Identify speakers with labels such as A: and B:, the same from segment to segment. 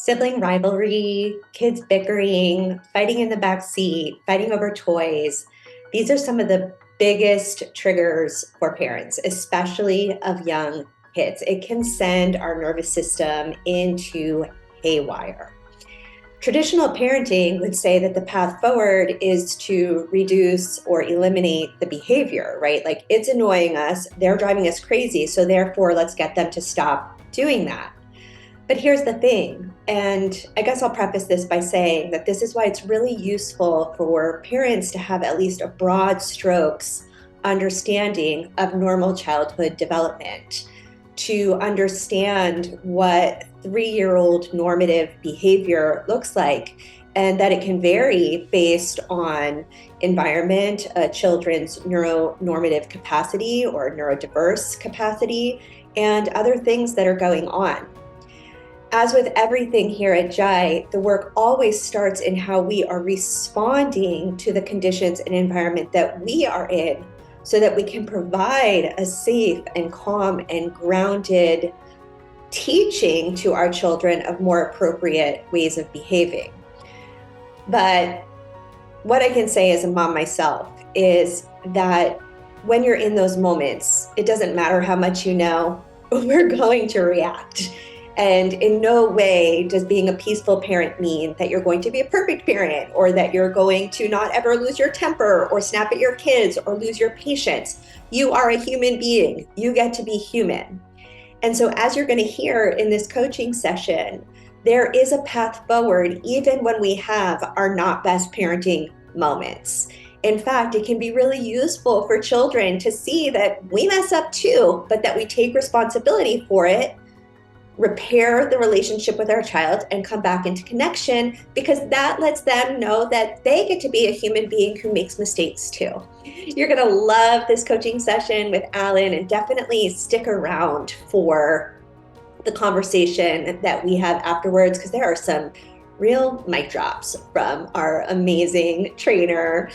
A: Sibling rivalry, kids bickering, fighting in the back seat, fighting over toys. These are some of the biggest triggers for parents, especially of young kids. It can send our nervous system into haywire. Traditional parenting would say that the path forward is to reduce or eliminate the behavior, right? Like it's annoying us, they're driving us crazy, so therefore let's get them to stop doing that. But here's the thing, and I guess I'll preface this by saying that this is why it's really useful for parents to have at least a broad strokes understanding of normal childhood development, to understand what 3-year-old normative behavior looks like, and that it can vary based on environment, children's neuronormative capacity or neurodiverse capacity, and other things that are going on. As with everything here at JAI, the work always starts in how we are responding to the conditions and environment that we are in so that we can provide a safe and calm and grounded teaching to our children of more appropriate ways of behaving. But what I can say as a mom myself is that when you're in those moments, it doesn't matter how much you know, we're going to react. And in no way does being a peaceful parent mean that you're going to be a perfect parent or that you're going to not ever lose your temper or snap at your kids or lose your patience. You are a human being. You get to be human. And so as you're going to hear in this coaching session, there is a path forward even when we have our not best parenting moments. In fact, it can be really useful for children to see that we mess up too, but that we take responsibility for it, repair the relationship with our child, and come back into connection, because that lets them know that they get to be a human being who makes mistakes too. You're going to love this coaching session with Alan, and definitely stick around for the conversation that we have afterwards, because there are some real mic drops from our amazing trainer,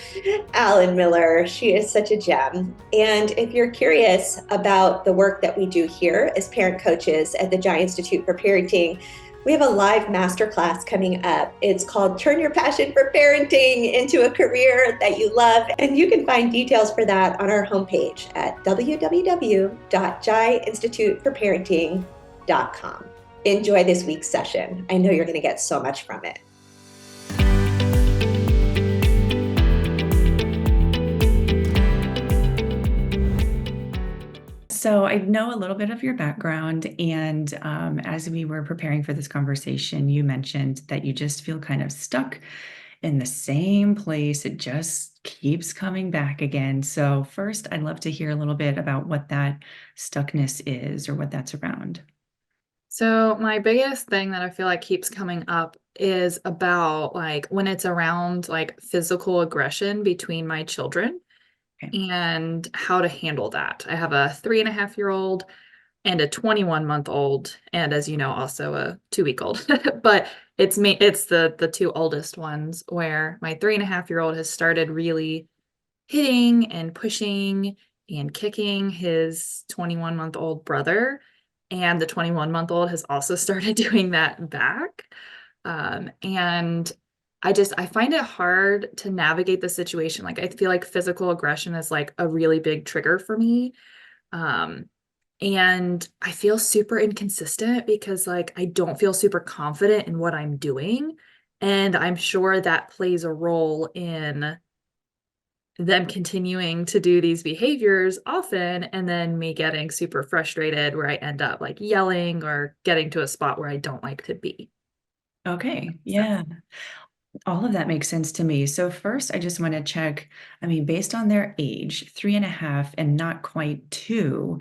A: Alan Miller. She is such a gem. And if you're curious about the work that we do here as parent coaches at the JAI Institute for Parenting, we have a live masterclass coming up. It's called Turn Your Passion for Parenting into a Career That You Love. And you can find details for that on our homepage at www.jaiinstituteforparenting.com. Enjoy this week's session. I know you're going to get so much from it.
B: So I know a little bit of your background, and as we were preparing for this conversation, you mentioned that you just feel kind of stuck in the same place. It just keeps coming back again. So first, I'd love to hear a little bit about what that stuckness is or what that's around.
C: So my biggest thing that I feel like keeps coming up is about like when it's around like physical aggression between my children and how to handle that. I have a 3.5-year-old and a 21-month-old, and as you know, also a 2-week-old. But it's the two oldest ones, where my 3.5-year-old has started really hitting and pushing and kicking his 21-month-old brother. And the 21-month-old has also started doing that back. And I find it hard to navigate the situation. Like, I feel like physical aggression is like a really big trigger for me. And I feel super inconsistent because like, I don't feel super confident in what I'm doing. And I'm sure that plays a role in them continuing to do these behaviors often, and then me getting super frustrated where I end up like yelling or getting to a spot where I don't like to be.
B: Okay, yeah. All of that makes sense to me. So first, I just want to check, I mean, based on their age, 3.5 and not quite 2,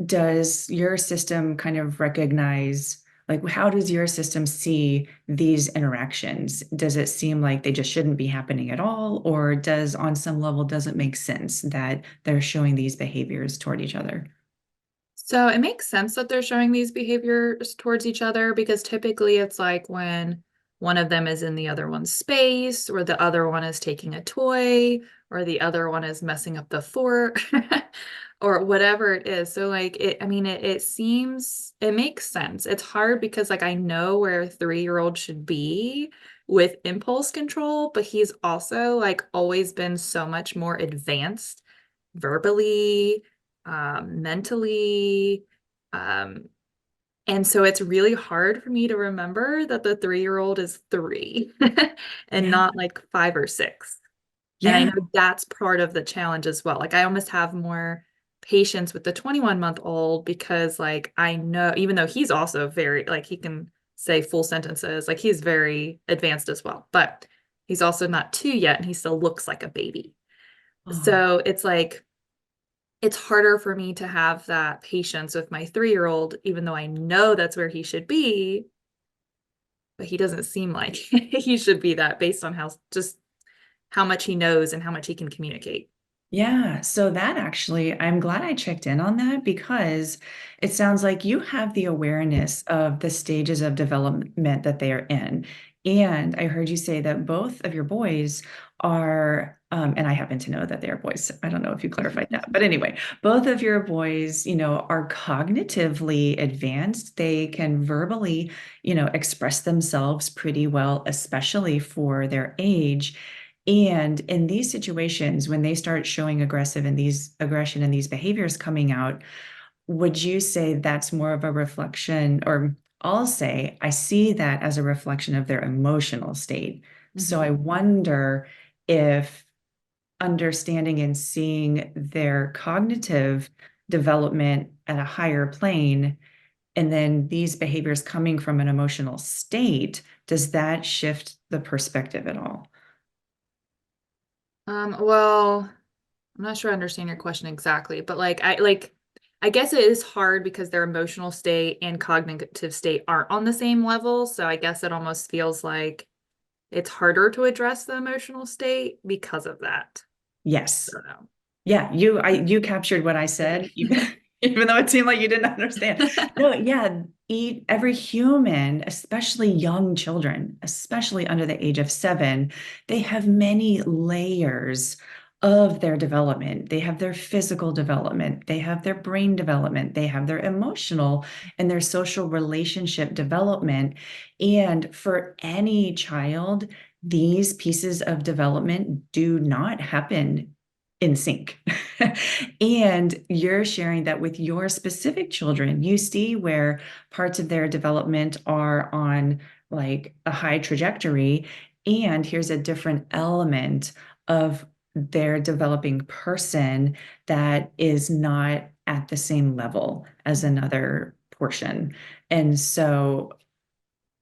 B: does your system kind of recognize, like, how does your system see these interactions? Does it seem like they just shouldn't be happening at all? Or does, on some level, does it make sense that they're showing these behaviors toward each other?
C: So it makes sense that they're showing these behaviors towards each other, because typically it's like when one of them is in the other one's space, or the other one is taking a toy, or the other one is messing up the fort or whatever it is. So like it makes sense. It's hard because like I know where a 3-year-old should be with impulse control, but he's also like always been so much more advanced verbally, mentally, um, and so it's really hard for me to remember that the 3-year-old is 3 and
B: Yeah.
C: not like 5 or 6. And I
B: Yeah.
C: know that's part of the challenge as well. Like I almost have more patience with the 21-month-old because like I know, even though he's also very, like he can say full sentences, like he's very advanced as well, but he's also not 2 yet and he still looks like a baby.
B: Oh,
C: So it's like, it's harder for me to have that patience with my 3-year-old, even though I know that's where he should be, but he doesn't seem like he should be that based on how much he knows and how much he can communicate.
B: yeah. So that actually, I'm glad I checked in on that because it sounds like you have the awareness of the stages of development that they are in. And I heard you say that both of your boys are, and I happen to know that they are boys. I don't know if you clarified that, but anyway, both of your boys, are cognitively advanced. They can verbally, express themselves pretty well, especially for their age. And in these situations, when they start showing aggression and these behaviors coming out, would you say that's more of a reflection, or I'll say, I see that as a reflection of their emotional state. So I
C: Mhm.
B: wonder if understanding and seeing their cognitive development at a higher plane, and then these behaviors coming from an emotional state, does that shift the perspective at all?
C: Well, I'm not sure I understand your question exactly, but I guess it is hard because their emotional state and cognitive state aren't on the same level. So I guess it almost feels like it's harder to address the emotional state because of that. I
B: Yes.
C: don't know.
B: Yeah, you captured what I said, even
C: Okay.
B: even though it seemed like you didn't understand. No, yeah, every human, especially young children, especially under the age of 7, they have many layers of their development. They have their physical development, they have their brain development, they have their emotional and their social relationship development. And for any child, these pieces of development do not happen in sync. And you're sharing that with your specific children. You see where parts of their development are on like a high trajectory, and here's a different element of their developing person that is not at the same level as another portion. And so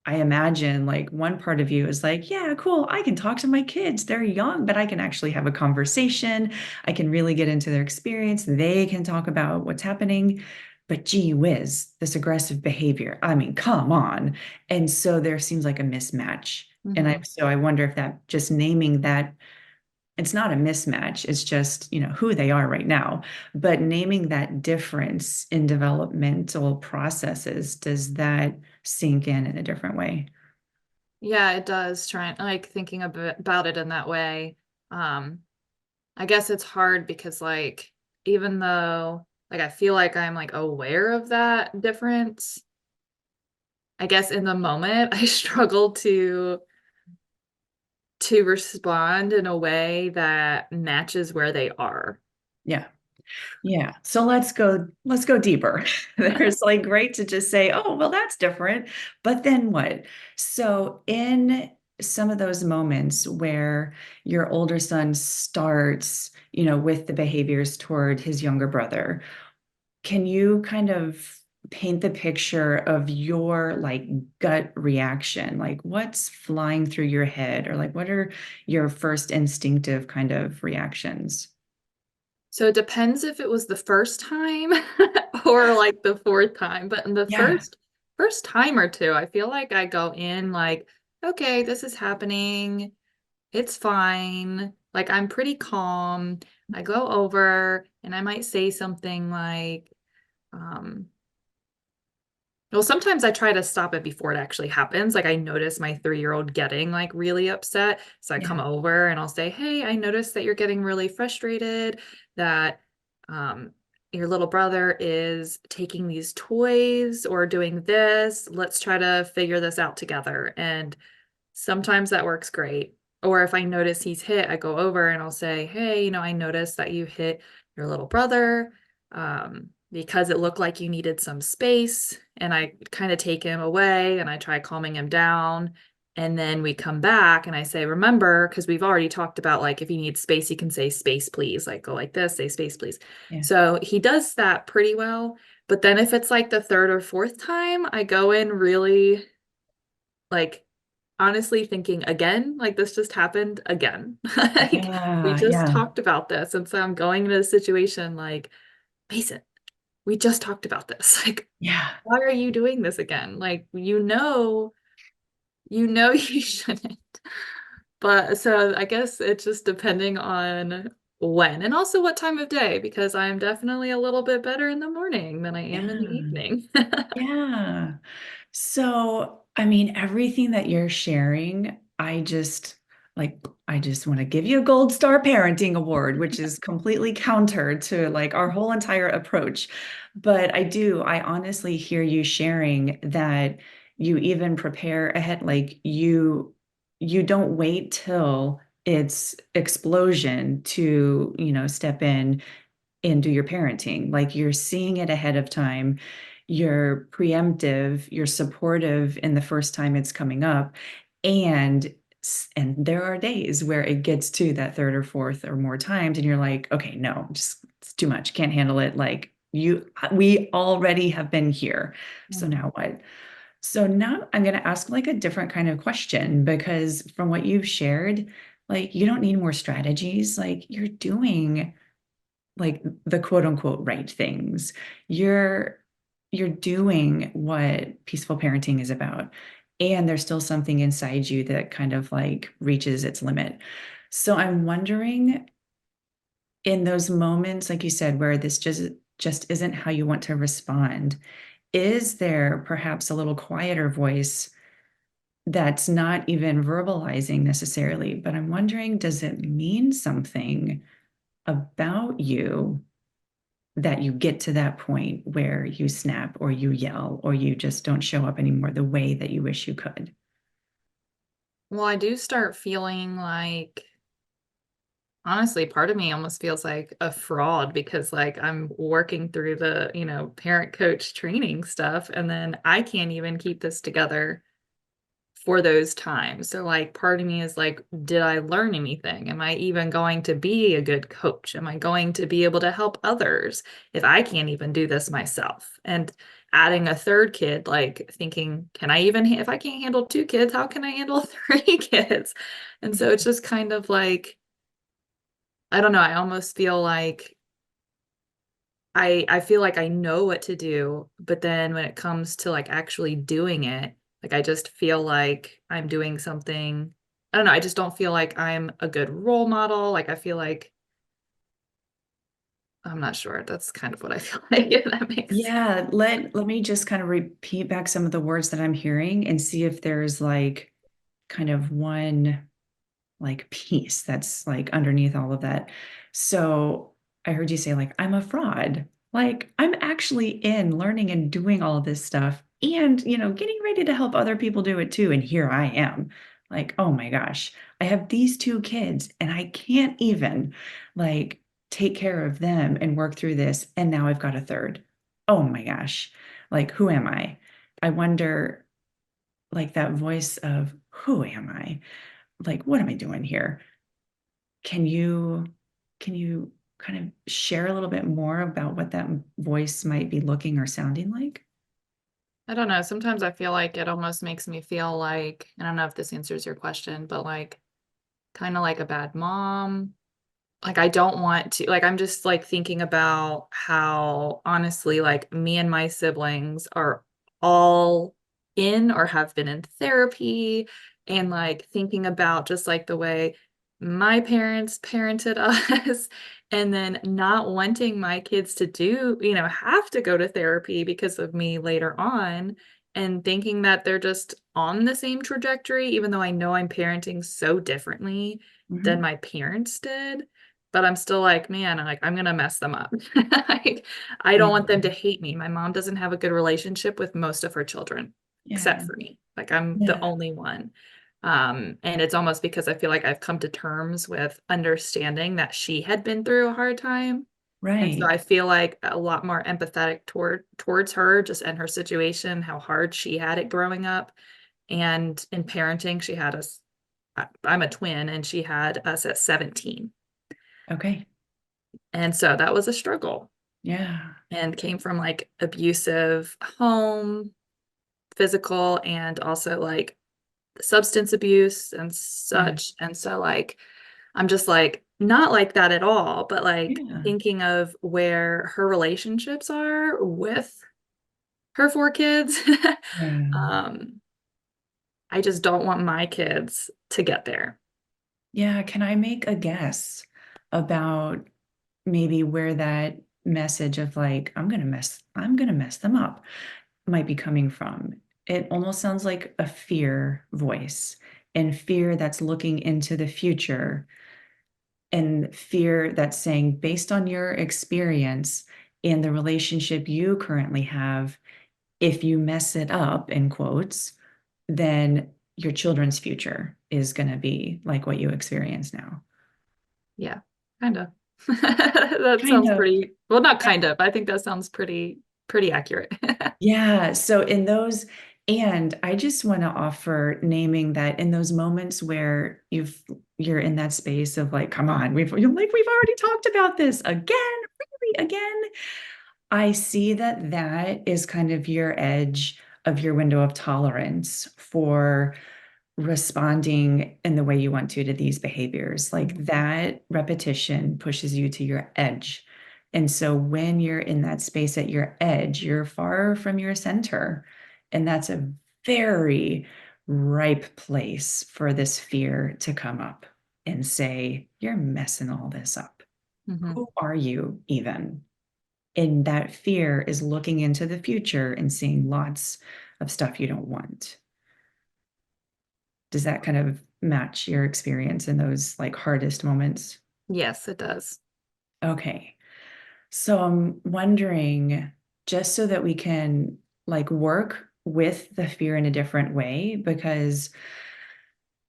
B: I imagine like one part of you is like, yeah, cool. I can talk to my kids. They're young, but I can actually have a conversation. I can really get into their experience. They can talk about what's happening. But gee whiz, this aggressive behavior. I mean, come on. And so there seems like a mismatch. And
C: Mhm.
B: I wonder if that just naming that it's not a mismatch, it's just, who they are right now. But naming that difference in developmental processes, does that sink in a different way?
C: Yeah, it does. Trying like thinking about it in that way. Um, I guess it's hard because like even though like I feel like I'm like aware of that difference, I guess in the moment I struggle to respond in a way that matches where they are.
B: Yeah. Yeah. So let's go deeper. There's like great to just say, oh, well, that's different. But then what? So in some of those moments where your older son starts, with the behaviors toward his younger brother, can you kind of paint the picture of your like gut reaction? Like what's flying through your head, or like what are your first instinctive kind of reactions?
C: So it depends if it was the first time or like the fourth time. But in the
B: Yeah.
C: first time or two, I feel like I go in like, okay, this is happening. It's fine. Like I'm pretty calm. I go over and I might say something like, um, Well, sometimes I try to stop it before it actually happens. Like I notice my 3-year-old getting like really upset. So I come
B: Yeah.
C: over and I'll say, "Hey, I noticed that you're getting really frustrated, that um your little brother is taking these toys or doing this. Let's try to figure this out together." And sometimes that works great. Or if I notice he's hit, I go over and I'll say, "Hey, I noticed that you hit your little brother because it looked like you needed some space." And I kind of take him away and I try calming him down. And then we come back and I say, "Remember, because we've already talked about like if you need space, you can say space, please." Like go like this, say space, please.
B: Yeah.
C: So he does that pretty well. But then if it's like the third or fourth time, I go in really like honestly thinking again, like this just happened again. Like we
B: Yeah.
C: just
B: Yeah.
C: talked about this. And so I'm going into a situation like, Mason, we just talked about this. Like,
B: Yeah.
C: why are you doing this again? Like, you know you shouldn't. But so I guess it's just depending on when and also what time of day, because I'm definitely a little bit better in the morning than I am in the
B: Yeah.
C: evening.
B: Yeah. So, I mean, everything that you're sharing, I just want to give you a gold star parenting award, which is completely counter to like our whole entire approach. But I honestly hear you sharing that you even prepare ahead, like you don't wait till it's explosion to, step in and do your parenting. Like you're seeing it ahead of time, you're preemptive, you're supportive in the first time it's coming up. And and there are days where it gets to that third or fourth or more times, and you're like, okay, no, just it's too much, can't handle it. Like we already have been here. So
C: Mhm.
B: now what? So now I'm going to ask like a different kind of question because from what you've shared, like you don't need more strategies. Like you're doing like the quote unquote right things. You're you're doing what peaceful parenting is about. And there's still something inside you that kind of like reaches its limit. So I'm wondering in those moments, like you said, where this just isn't how you want to respond, is there perhaps a little quieter voice that's not even verbalizing necessarily, but I'm wondering, does it mean something about you that you get to that point where you snap or you yell or you just don't show up anymore the way that you wish you could?
C: Well, I do start feeling like honestly, part of me almost feels like a fraud because like I'm working through the, parent coach training stuff and then I can't even keep this together for those times. So like part of me is like, did I learn anything? Am I even going to be a good coach? Am I going to be able to help others if I can't even do this myself? And adding a third kid, like thinking, can I even, if I can't handle 2 kids, how can I handle 3 kids? And so it's just kind of like, I don't know. I almost feel like I feel like I know what to do, but then when it comes to like actually doing it, like I just feel like I'm doing something. I don't know. I just don't feel like I'm a good role model. Like I feel like I'm not sure. That's kind of what I feel like, if that makes sense.
B: Yeah, let me just kind of repeat back some of the words that I'm hearing and see if there's like kind of one like piece that's like underneath all of that. So I heard you say like I'm a fraud. Like I'm actually in learning and doing all of this stuff and getting ready to help other people do it too. And here I am. Like, oh my gosh, I have these 2 kids and I can't even like take care of them and work through this. And now I've got a third. Oh my gosh. Like, who am I? I wonder, like, that voice of who am I? Like, what am I doing here? Can you kind of share a little bit more about what that voice might be looking or sounding like?
C: I don't know. Sometimes I feel like it almost makes me feel like, I don't know if this answers your question, but like kind of like a bad mom. Like I don't want to like I'm just like thinking about how honestly like me and my siblings are all in or have been in therapy and like thinking about just like the way my parents parented us and then not wanting my kids to do, have to go to therapy because of me later on, and thinking that they're just on the same trajectory, even though I know I'm parenting so differently than
B: Mhm.
C: my parents did. But I'm still like, man, I'm gonna mess them up. Like, I don't want them to
B: Yeah.
C: hate me. My mom doesn't have a good relationship with most of her children, except
B: Yeah.
C: for me. Like, I'm the
B: Yeah.
C: only one. And it's almost because I feel like I've come to terms with understanding that she had been through a hard time. And so
B: Right.
C: I feel like a lot more empathetic towards her, just in her situation, how hard she had it growing up. And in parenting, she had us, I'm a twin, and she had us at 17.
B: Okay.
C: And so that was a struggle,
B: Yeah.
C: and came from like abusive home, physical, and also like substance abuse and
B: Yeah.
C: such. And so like I'm just like not like that at all, but like
B: Yeah.
C: thinking of where her relationships are with her 4 kids.
B: Yeah.
C: um I just don't want my kids to get there.
B: Yeah. Can I make a guess about maybe where that message of like, I'm gonna mess them up might be coming from? It almost sounds like a fear voice, and fear that's looking into the future, and fear that's saying, based on your experience in the relationship you currently have, if you mess it up, in quotes, then your children's future is going to be like what you experience now.
C: Yeah, kind of. That
B: Kind
C: sounds
B: of.
C: pretty, well, not kind of. I think that sounds pretty accurate.
B: Yeah. So in those, and I just want to offer naming that in those moments where you're in that space of like, come on, we've already talked about this again, really again. I see that that is kind of your edge of your window of tolerance for responding in the way you want to these behaviors. Like that repetition pushes you to your edge. And so when you're in that space at your edge, you're far from your center. And that's a very ripe place for this fear to come up and say, you're messing all this up.
C: Mhm.
B: Who are you even? And that fear is looking into the future and seeing lots of stuff you don't want. Does that kind of match your experience in those like hardest moments?
C: Yes, it does.
B: Okay. So I'm wondering, just so that we can like work with the fear in a different way, because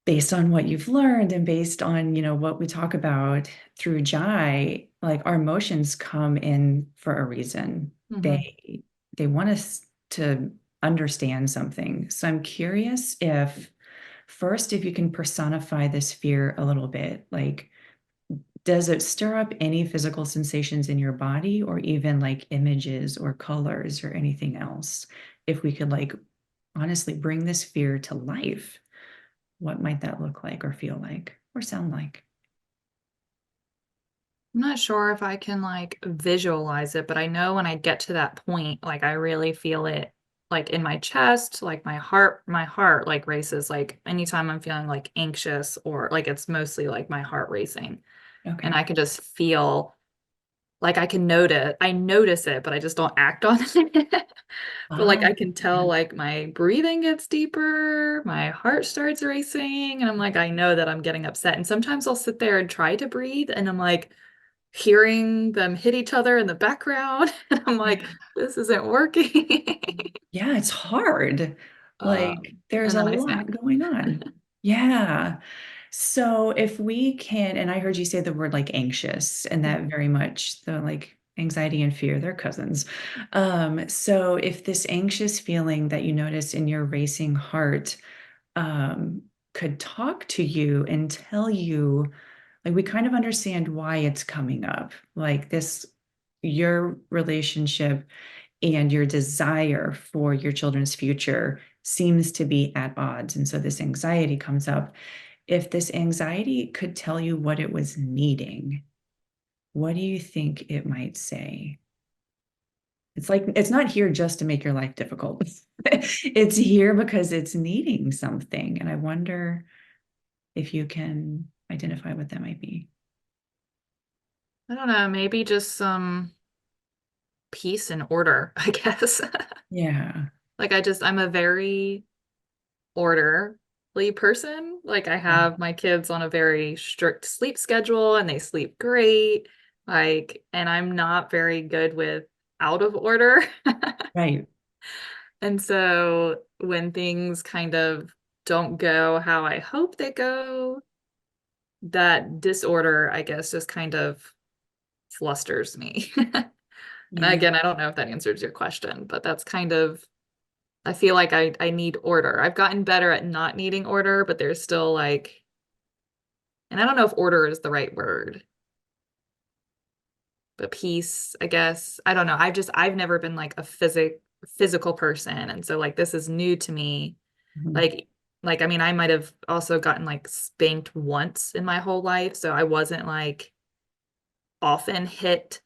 B: based on what you've learned and based on, what we talk about through Jai, like our emotions come in for a reason.
C: Mhm.
B: They want us to understand something. So I'm curious if first, if you can personify this fear a little bit, like does it stir up any physical sensations in your body or even like images or colors or anything else? If we could like honestly bring this fear to life, what might that look like or feel like or sound like?
C: I'm not sure if I can like visualize it, but I know when I get to that point, like I really feel it like in my chest, like my heart like races like anytime I'm feeling like anxious, or like it's mostly like my heart racing. And
B: Okay.
C: I can just feel like I notice it, but I just don't act on it. But like
B: Ah,
C: I can
B: yeah.
C: tell like my breathing gets deeper, my heart starts racing, and I'm like, I know that I'm getting upset. And sometimes I'll sit there and try to breathe, and I'm like hearing them hit each other in the background. And I'm like,
B: Yeah.
C: this isn't working.
B: Yeah, it's hard. Like there's
C: And
B: a
C: then I
B: lot
C: snap.
B: going on. Yeah. So if we can, and I heard you say the word like anxious, and that very much the like anxiety and fear, they're cousins. So if this anxious feeling that you notice in your racing heart um, could talk to you and tell you, like, we kind of understand why it's coming up, like this, your relationship and your desire for your children's future seems to be at odds. And so this anxiety comes up. If this anxiety could tell you what it was needing, what do you think it might say? It's like it's not here just to make your life difficult. It's here because it's needing something. And I wonder if you can identify what that might be.
C: I don't know, maybe just some peace and order, I guess.
B: Yeah.
C: Like I'm a very orderly person. Like I
B: Yeah.
C: have my kids on a very strict sleep schedule and they sleep great. Like, and I'm not very good with out of order.
B: Right.
C: And so when things kind of don't go how I hope they go, that disorder, I guess, just kind of flusters me. And
B: Yeah.
C: again, I don't know if that answers your question, but that's kind of, I feel like I need order. I've gotten better at not needing order, but there's still like, and I don't know if order is the right word, but peace, I guess. I don't know. I've never been like a physical person. And so like this is new to me.
B: Mhm.
C: Like, I mean, I might have also gotten like spanked once in my whole life. So I wasn't like often hit.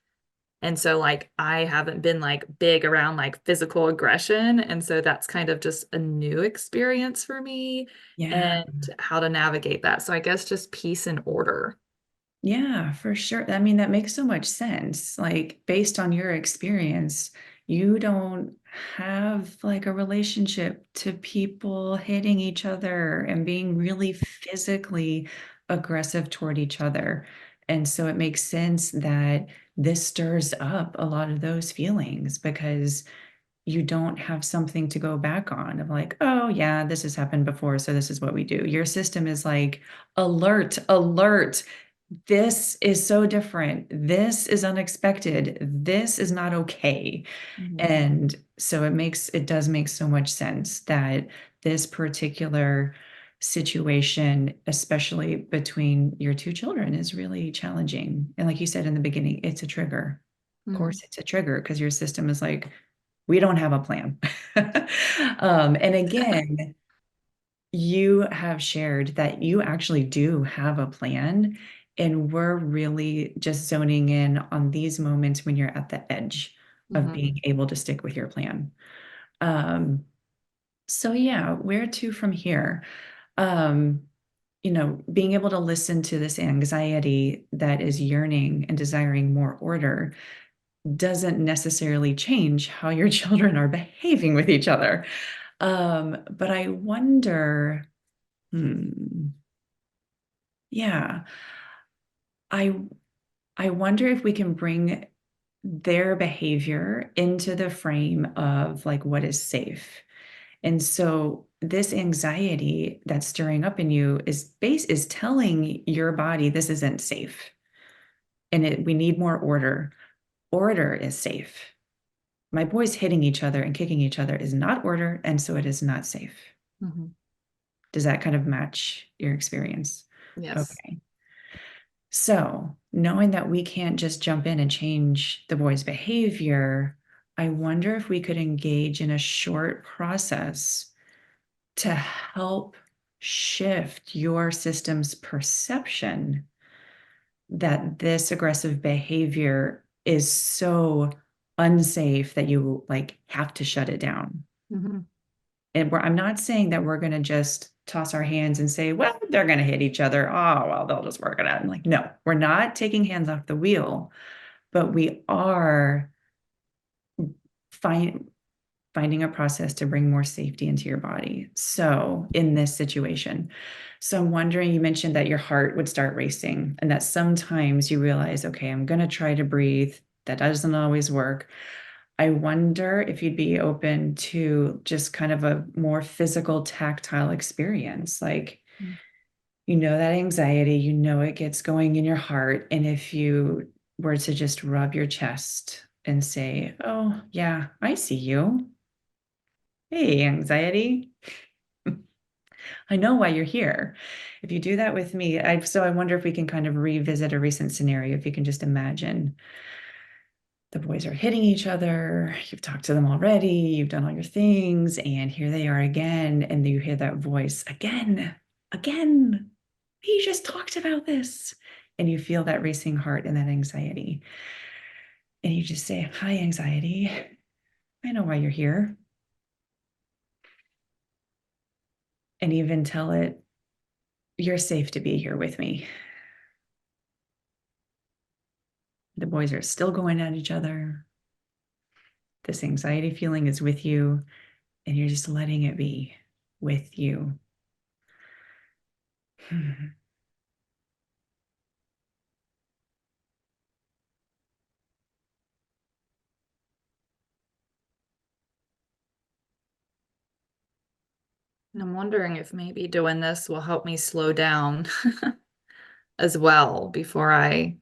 C: And so like I haven't been like big around like physical aggression. And so that's kind of just a new experience for me
B: Yeah.
C: and how to navigate that. So I guess just peace and order.
B: Yeah, for sure. I mean, that makes so much sense. Like, based on your experience, you don't have like a relationship to people hitting each other and being really physically aggressive toward each other. And so it makes sense that this stirs up a lot of those feelings because you don't have something to go back on of like, oh, yeah, this has happened before. So this is what we do. Your system is like, alert, alert. This is so different. This is unexpected. This is not okay.
C: Mhm.
B: And so it does make so much sense that this particular situation, especially between your two children, is really challenging. And like you said in the beginning, it's a trigger. Of
C: Mhm.
B: course, it's a trigger because your system is like, we don't have a plan. And again, you have shared that you actually do have a plan, and we're really just zoning in on these moments when you're at the edge of
C: Mhm.
B: being able to stick with your plan. Um, so yeah, where to from here? Um, being able to listen to this anxiety that is yearning and desiring more order doesn't necessarily change how your children are behaving with each other. But I wonder, hmm, yeah, I I wonder if we can bring their behavior into the frame of like what is safe. And so this anxiety that's stirring up in you is telling your body this isn't safe. And we need more order. Order is safe. My boys hitting each other and kicking each other is not order, and so it is not safe.
C: Mhm.
B: Does that kind of match your experience?
C: Yes.
B: Okay. So, knowing that we can't just jump in and change the boy's behavior, I wonder if we could engage in a short process to help shift your system's perception that this aggressive behavior is so unsafe that you like have to shut it down.
C: Mhm.
B: And I'm not saying that we're going to just toss our hands and say, well, they're going to hit each other. Oh, well, they'll just work it out. And like, no, we're not taking hands off the wheel, but we are find, finding a process to bring more safety into your body. So, in this situation, so I'm wondering, you mentioned that your heart would start racing and that sometimes you realize, okay, I'm going to try to breathe. That doesn't always work. I wonder if you'd be open to just kind of a more physical, tactile experience. Like, that anxiety, it gets going in your heart. And if you were to just rub your chest and say, oh, yeah, I see you. Hey, anxiety. I know why you're here. If you do that with me, I wonder if we can kind of revisit a recent scenario. If you can just imagine the boys are hitting each other. You've talked to them already. You've done all your things. And here they are again. And you hear that voice again, again. We just talked about this. And you feel that racing heart and that anxiety. And you just say, hi, anxiety. I know why you're here. And even tell it, you're safe to be here with me. The boys are still going at each other. This anxiety feeling is with you, and you're just letting it be with you.
C: And I'm wondering if maybe doing this will help me slow down as well before I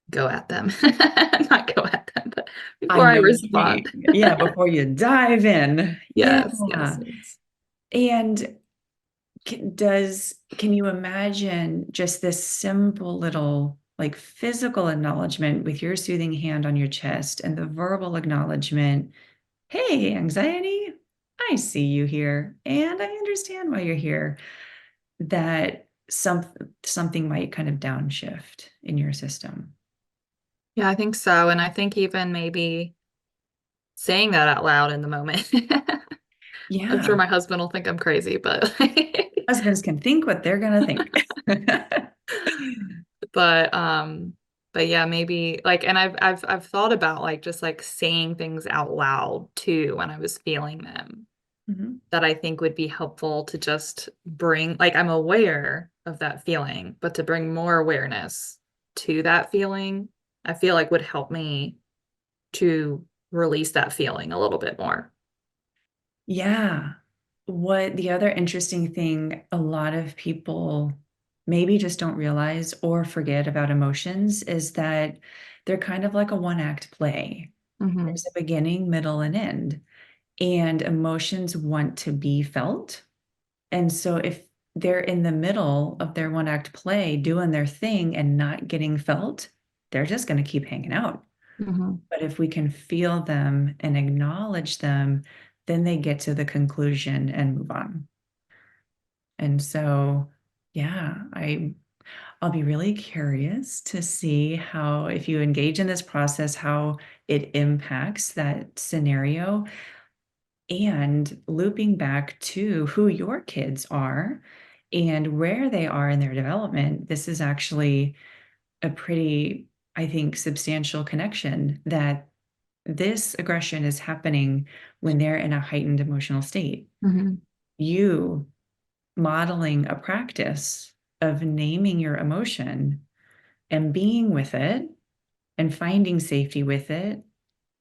C: go at them. Not go at them, but
B: I
C: before I
B: know what you mean.
C: respond.
B: Yeah, before you dive in.
C: Yes, yes,
B: Yeah.
C: yes.
B: And can you imagine just this simple little like physical acknowledgement with your soothing hand on your chest and the verbal acknowledgement, hey, anxiety, I see you here and I understand why you're here, that something might kind of downshift in your system.
C: Yeah, I think so. And I think even maybe saying that out loud in the moment. I'm sure
B: Yeah.
C: my husband will think I'm crazy, but
B: Husbands can think what they're gonna think.
C: but but yeah, maybe like, and I've thought about like just like saying things out loud too when I was feeling them,
B: Mhm.
C: that I think would be helpful to just bring, like, I'm aware of that feeling, but to bring more awareness to that feeling, I feel like would help me to release that feeling a little bit more.
B: Yeah. What the other interesting thing a lot of people maybe just don't realize or forget about emotions is that they're kind of like a one act play.
C: Hmm.
B: There's a beginning, middle, and end. And emotions want to be felt. And so if they're in the middle of their one act play doing their thing and not getting felt, they're just going to keep hanging out.
C: Hmm.
B: But if we can feel them and acknowledge them, then they get to the conclusion and move on. And so, yeah, I'll be really curious to see how, if you engage in this process, how it impacts that scenario, and looping back to who your kids are and where they are in their development. This is actually a pretty, I think, substantial connection that this aggression is happening when they're in a heightened emotional state.
C: Hmm.
B: You modeling a practice of naming your emotion and being with it and finding safety with it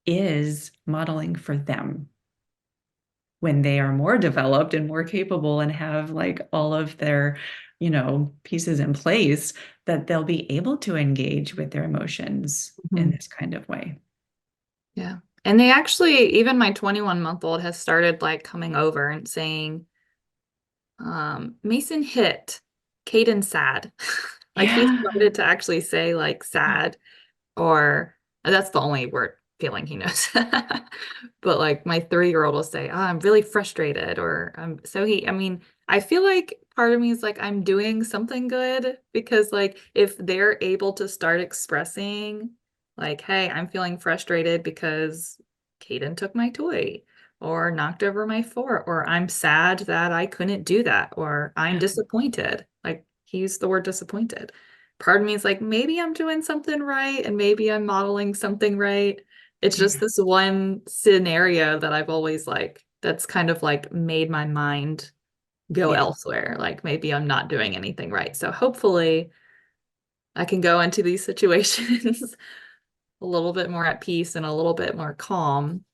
B: is modeling for them when they are more developed and more capable and have like all of their, pieces in place, that they'll be able to engage with their emotions in
C: Hmm.
B: this kind of way.
C: Yeah. And they actually, even my 21-month-old has started like coming over and saying, Mason hit Caden sad. Like he
B: Yeah.
C: started to actually say like sad, or that's the only word feeling he knows. But like my 3-year-old will say, oh, I'm really frustrated, or so I mean, I feel like part of me is like I'm doing something good, because like if they're able to start expressing like, hey, I'm feeling frustrated because Caden took my toy or knocked over my fork, or I'm sad that I couldn't do that, or I'm
B: Yeah.
C: disappointed. Like he used the word disappointed. Part of me is like, maybe I'm doing something right and maybe I'm modeling something right. It's
B: Yeah.
C: just this one scenario that I've always like, that's kind of like made my mind go
B: Yeah.
C: elsewhere. Like maybe I'm not doing anything right. So hopefully I can go into these situations a little bit more at peace and a little bit more calm,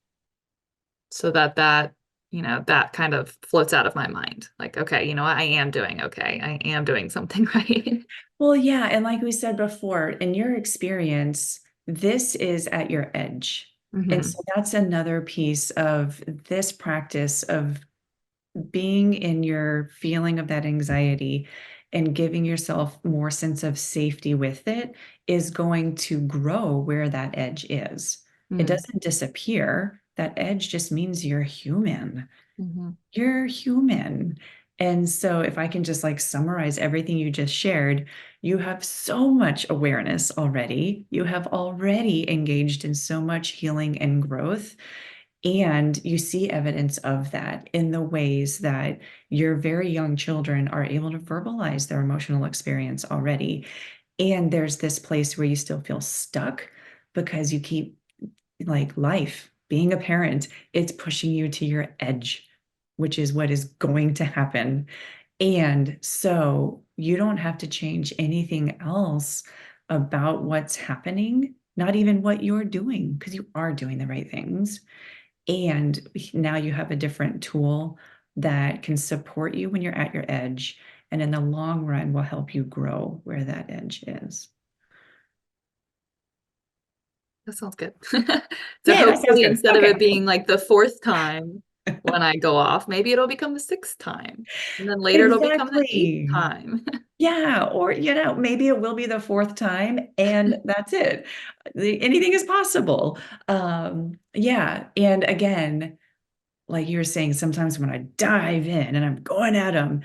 C: so that that kind of floats out of my mind. Like, okay, you know what? I am doing okay. I am doing something right.
B: Well, yeah. And like we said before, in your experience, this is at your edge. And
C: Hmm.
B: so that's another piece of this practice of being in your feeling of that anxiety and giving yourself more sense of safety with it is going to grow where that edge is. It
C: Hmm.
B: doesn't disappear. That edge just means you're human.
C: Hmm.
B: You're human. And so if I can just like summarize everything you just shared, you have so much awareness already. You have already engaged in so much healing and growth. And you see evidence of that in the ways that your very young children are able to verbalize their emotional experience already. And there's this place where you still feel stuck because you keep, like, life, being a parent, it's pushing you to your edge, which is what is going to happen. And so you don't have to change anything else about what's happening, not even what you're doing, because you are doing the right things. And now you have a different tool that can support you when you're at your edge, and in the long run will help you grow where that edge is.
C: That sounds good. So
B: Yeah, that sounds
C: hopefully
B: good.
C: instead of
B: Okay.
C: it being like the fourth time when I go off, maybe it'll become the sixth time. And then later it'll become the eighth
B: Exactly.
C: time.
B: Yeah, or maybe it will be the fourth time and that's it. Anything is possible. Yeah, and again, like you were saying, sometimes when I dive in and I'm going at them,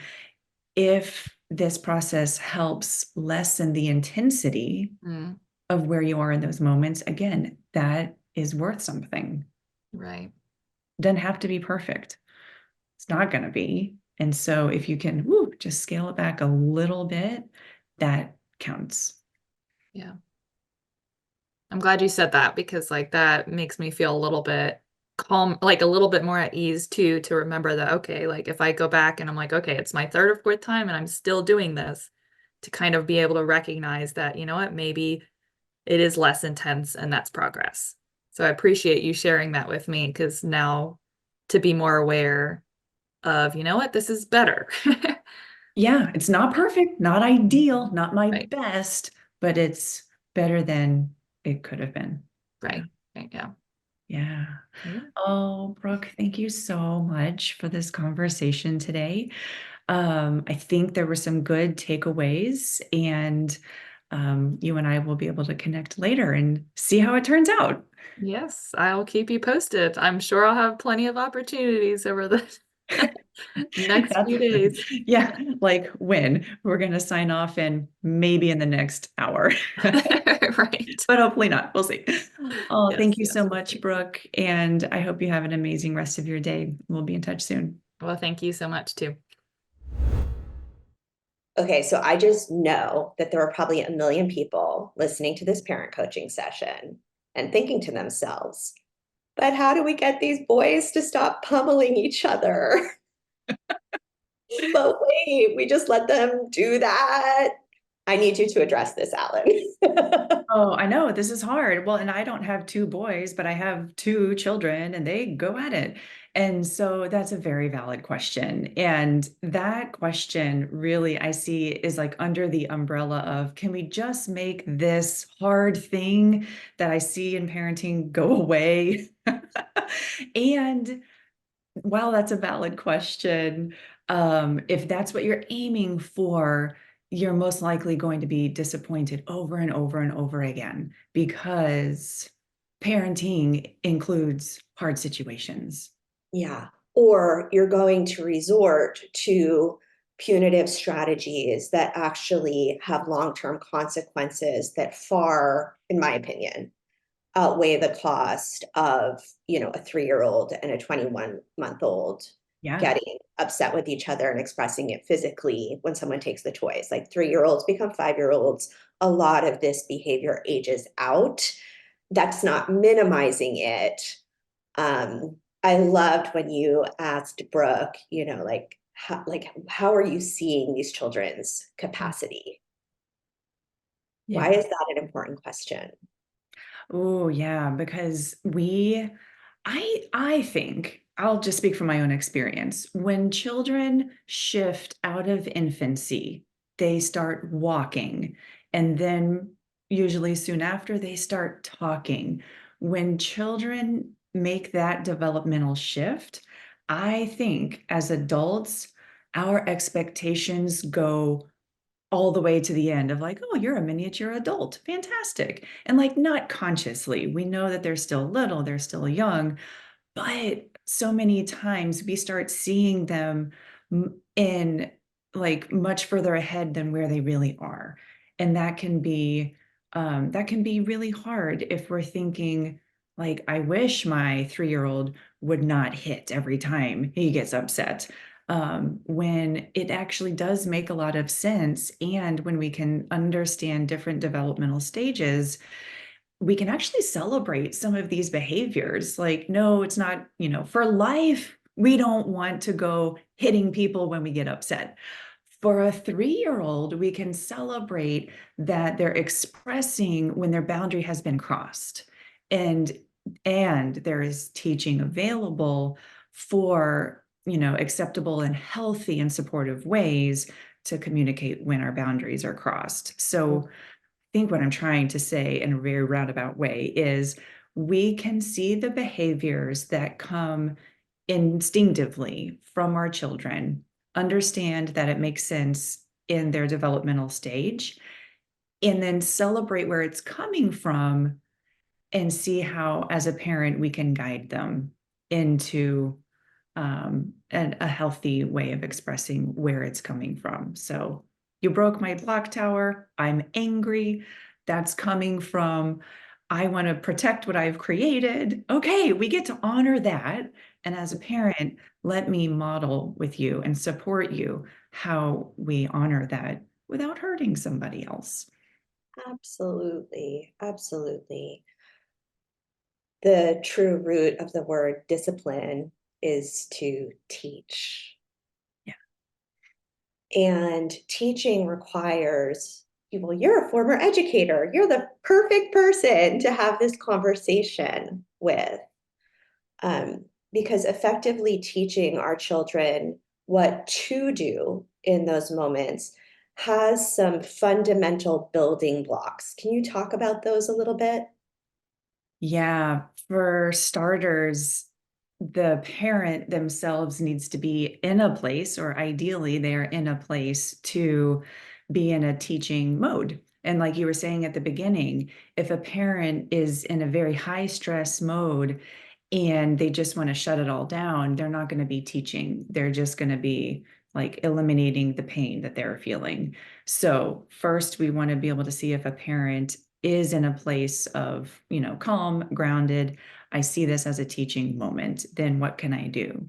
B: if this process helps lessen the intensity
C: Mm,
B: of where you are in those moments, again, that is worth something.
C: right.
B: Doesn't have to be perfect. It's not going to be. And so if you can just scale it back a little bit, that counts.
C: Yeah. I'm glad you said that because like that makes me feel a little bit calm, like a little bit more at ease too, to remember that, okay, like if I go back and I'm like, okay, it's my third or fourth time and I'm still doing this, to kind of be able to recognize that, you know what, maybe it is less intense and that's progress. So I appreciate you sharing that with me because now to be more aware of, you know what, this is better.
B: Yeah, it's not perfect, not ideal, not my
C: Right,
B: best, but it's better than it could have been. Yeah.
C: right, right, yeah.
B: Yeah.
C: Yeah.
B: Oh, Brooke, thank you so much for this conversation today. I think there were some good takeaways, and you and I will be able to connect later and see how it turns out.
C: Yes, I'll keep you posted. I'm sure I'll have plenty of opportunities over the next
B: That's,
C: few days.
B: yeah, like when we're going to sign off in maybe in the next hour,
C: Right.
B: but hopefully not. We'll see. Oh, thank
C: Yes,
B: you
C: yes,
B: so
C: we'll
B: much,
C: see.
B: Brooke. And I hope you have an amazing rest of your day. We'll be in touch soon.
C: Well, thank you so much too.
A: Okay, so I just know that there are probably a million people listening to this parent coaching session and thinking to themselves, but how do we get these boys to stop pummeling each other? But wait, we just let them do that. I need you to address this, Alan.
B: Oh, I know this is hard. Well, and I don't have two boys, but I have two children and they go at it. And so that's a very valid question. And that question really I see is like under the umbrella of can we just make this hard thing that I see in parenting go away? And while that's a valid question, if that's what you're aiming for, you're most likely going to be disappointed over and over and over again because parenting includes hard situations.
A: Yeah. Or you're going to resort to punitive strategies that actually have long-term consequences that far, in my opinion, outweigh the cost of, a 3-year-old and a 21-month-old
B: Yeah.
A: getting upset with each other and expressing it physically when someone takes the toys. Like 3-year-olds become 5-year-olds. A lot of this behavior ages out. That's not minimizing it. I loved when you asked Brooke, how are you seeing these children's capacity? Why
B: Yeah.
A: is that an important question?
B: Oh, yeah, because I think I'll just speak from my own experience. When children shift out of infancy, they start walking, and then usually soon after they start talking. When children make that developmental shift, I think as adults, our expectations go all the way to the end of like, "Oh, you're a miniature adult. Fantastic." And, like, not consciously. We know that they're still little, they're still young, but so many times we start seeing them in like much further ahead than where they really are. And that can be really hard if we're thinking like, I wish my 3-year-old would not hit every time he gets upset. when it actually does make a lot of sense. And when we can understand different developmental stages, we can actually celebrate some of these behaviors. Like, no, it's not, for life, we don't want to go hitting people when we get upset. For a 3-year-old, we can celebrate that they're expressing when their boundary has been crossed. And there is teaching available for, acceptable and healthy and supportive ways to communicate when our boundaries are crossed. So I think what I'm trying to say in a very roundabout way is we can see the behaviors that come instinctively from our children, understand that it makes sense in their developmental stage, and then celebrate where it's coming from and see how, as a parent, we can guide them into a healthy way of expressing where it's coming from. So you broke my block tower. I'm angry. That's coming from, I want to protect what I've created. Okay, we get to honor that. And as a parent, let me model with you and support you how we honor that without hurting somebody else.
A: Absolutely. Absolutely. The true root of the word discipline is to teach.
B: Yeah.
A: And teaching requires, well, you're a former educator. You're the perfect person to have this conversation with. Because effectively teaching our children what to do in those moments has some fundamental building blocks. Can you talk about those a little bit?
B: Yeah, for starters, the parent themselves needs to be in a place, or ideally, they are in a place to be in a teaching mode. And like you were saying at the beginning, if a parent is in a very high stress mode and they just want to shut it all down, they're not going to be teaching. They're just going to be like eliminating the pain that they're feeling. So, first, we want to be able to see if a parent is in a place of, calm, grounded. I see this as a teaching moment. Then what can I do?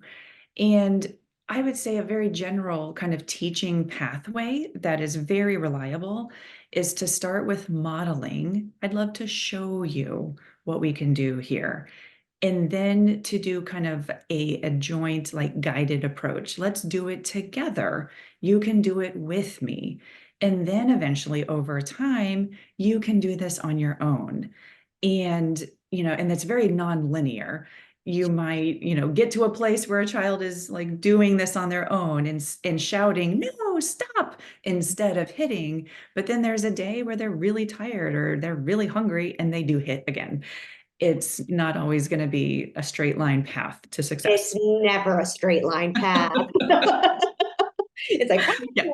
B: And I would say a very general kind of teaching pathway that is very reliable is to start with modeling. I'd love to show you what we can do here. And then to do kind of a joint, like guided approach. Let's do it together. You can do it with me. And then eventually over time, you can do this on your own. And, and that's very nonlinear. You might, get to a place where a child is like doing this on their own and shouting, no, stop, instead of hitting. But then there's a day where they're really tired or they're really hungry and they do hit again. It's not always going to be a straight line path to
A: It's
B: success.
A: never a straight line path. It's like,
B: Yeah.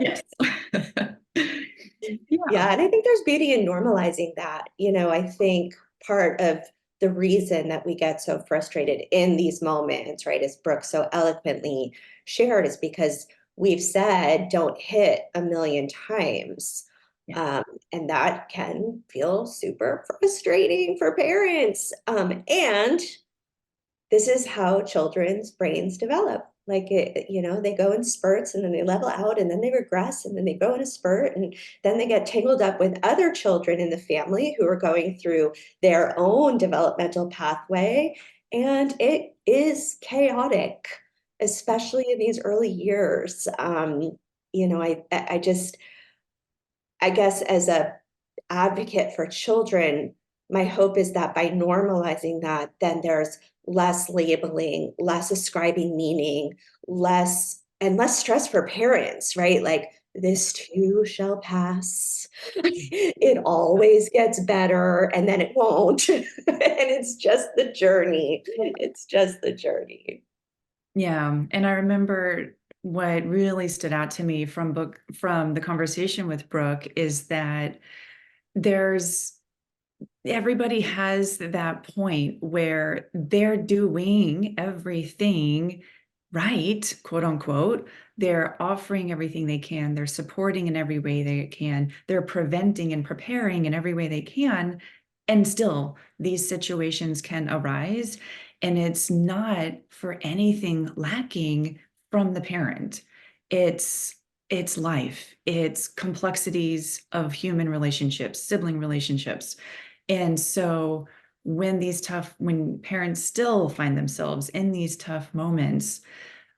B: Yes.
A: yeah,
B: Yeah.
A: and I think there's beauty in normalizing that. I think part of the reason that we get so frustrated in these moments, right, as Brooke so eloquently shared, is because we've said don't hit a million times.
B: Yeah.
A: And that can feel super frustrating for parents. And this is how children's brains develop. Like they go in spurts and then they level out and then they regress and then they go in a spurt and then they get tangled up with other children in the family who are going through their own developmental pathway. And it is chaotic, especially in these early years. I guess as a advocate for children, my hope is that by normalizing that, then there's less labeling, less ascribing meaning, less stress for parents, right? Like this too shall pass. It always gets better and then it won't. And it's just the journey. It's just the journey.
B: Yeah. And I remember what really stood out to me from the conversation with Brooke is that there's everybody has that point where they're doing everything right, quote unquote. They're offering everything they can. They're supporting in every way they can. They're preventing and preparing in every way they can. And still, these situations can arise. And it's not for anything lacking from the parent. It's life. It's complexities of human relationships, sibling relationships. And so when parents still find themselves in these tough moments,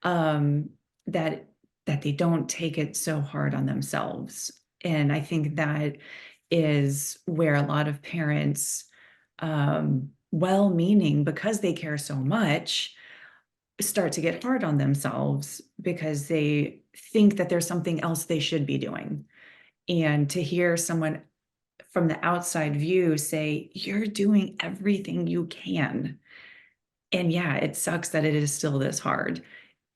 B: that they don't take it so hard on themselves. And I think that is where a lot of parents, well-meaning because they care so much, start to get hard on themselves because they think that there's something else they should be doing. And to hear someone from the outside view say, you're doing everything you can. And yeah, it sucks that it is still this hard.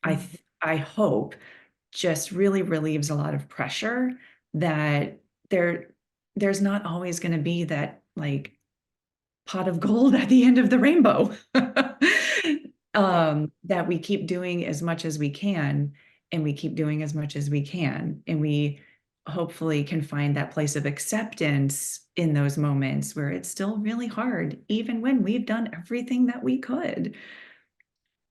B: I hope just really relieves a lot of pressure that there's not always going to be that like pot of gold at the end of the rainbow. That we keep doing as much as we can, and we keep doing as much as we can, and we hopefully can find that place of acceptance in those moments where it's still really hard, even when we've done everything that we could.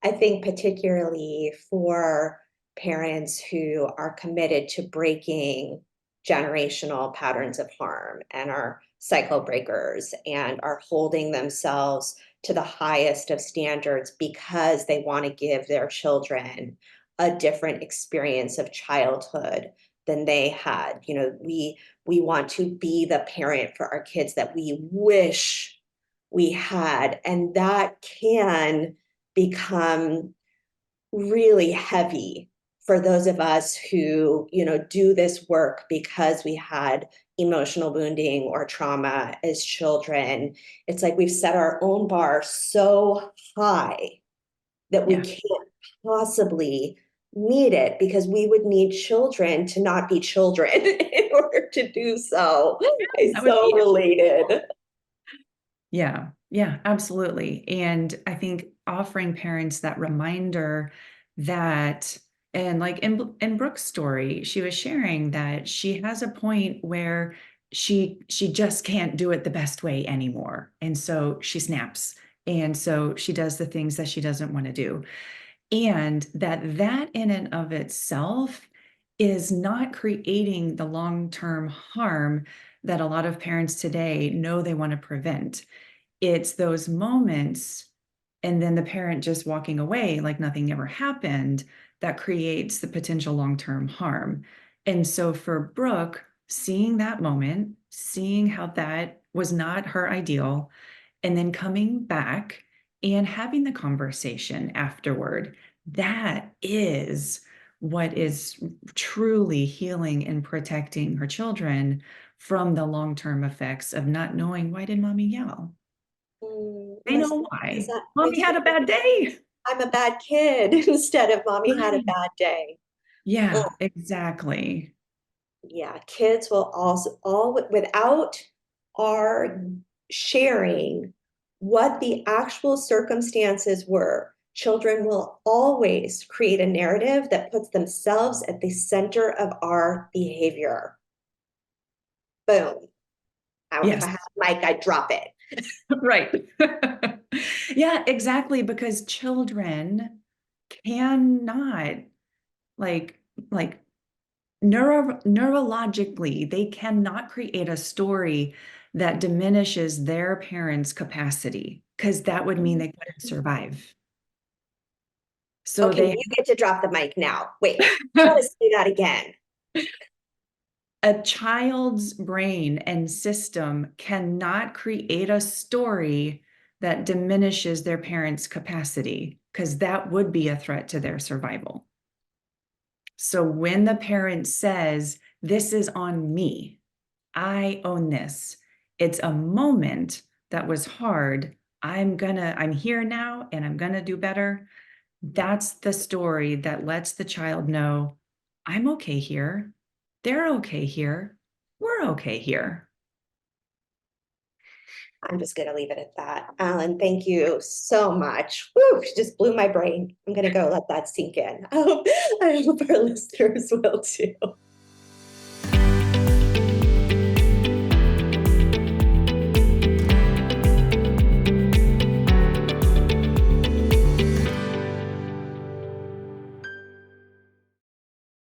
A: I think particularly for parents who are committed to breaking generational patterns of harm and are cycle breakers and are holding themselves to the highest of standards because they want to give their children a different experience of childhood than they had. You know, we want to be the parent for our kids that we wish we had, and that can become really heavy for those of us who, you know, do this work because we had emotional wounding or trauma as children. It's like we've set our own bar so high that we
B: Yeah.
A: can't possibly meet it, because we would need children to not be children in order to do so. It's
B: That would
A: so
B: be
A: related.
B: Yeah, yeah, absolutely. And I think offering parents that reminder that, and like in Brooke's story, she was sharing that she has a point where she just can't do it the best way anymore. And so she snaps. And so she does the things that she doesn't want to do. And that in and of itself is not creating the long-term harm that a lot of parents today know they want to prevent. It's those moments and then the parent just walking away like nothing ever happened that creates the potential long-term harm. And so for Brooke, seeing that moment, seeing how that was not her ideal, and then coming back and having the conversation afterward, that is what is truly healing and protecting her children from the long-term effects of not knowing, why did mommy yell? They
A: Was,
B: know
A: was
B: why.
A: that
B: Mommy had a bad day.
A: I'm a bad kid instead of mommy had a
B: Right.
A: bad day.
B: Yeah, exactly.
A: Yeah, kids will also all without our sharing what the actual circumstances were. Children will always create a narrative that puts themselves at the center of our behavior. Boom. If
B: Yes,
A: I had a mic, I'd drop it.
B: right. Yeah, exactly. Because children cannot like like neurologically, they cannot create a story that diminishes their parents' capacity, because that would mean they couldn't survive. So
A: Okay,
B: they
A: you get to drop the mic now. Wait, try to say that again.
B: a child's brain and system cannot create a story that diminishes their parents' capacity, because that would be a threat to their survival. So when the parent says, this is on me, I own this, it's a moment that was hard. I'm here now and I'm gonna do better. That's the story that lets the child know, I'm okay here. They're okay here. We're okay here.
A: I'm just going to leave it at that. Alan, thank you so much. Woo, just blew my brain. I'm going to go let that sink in. I hope our listeners will too.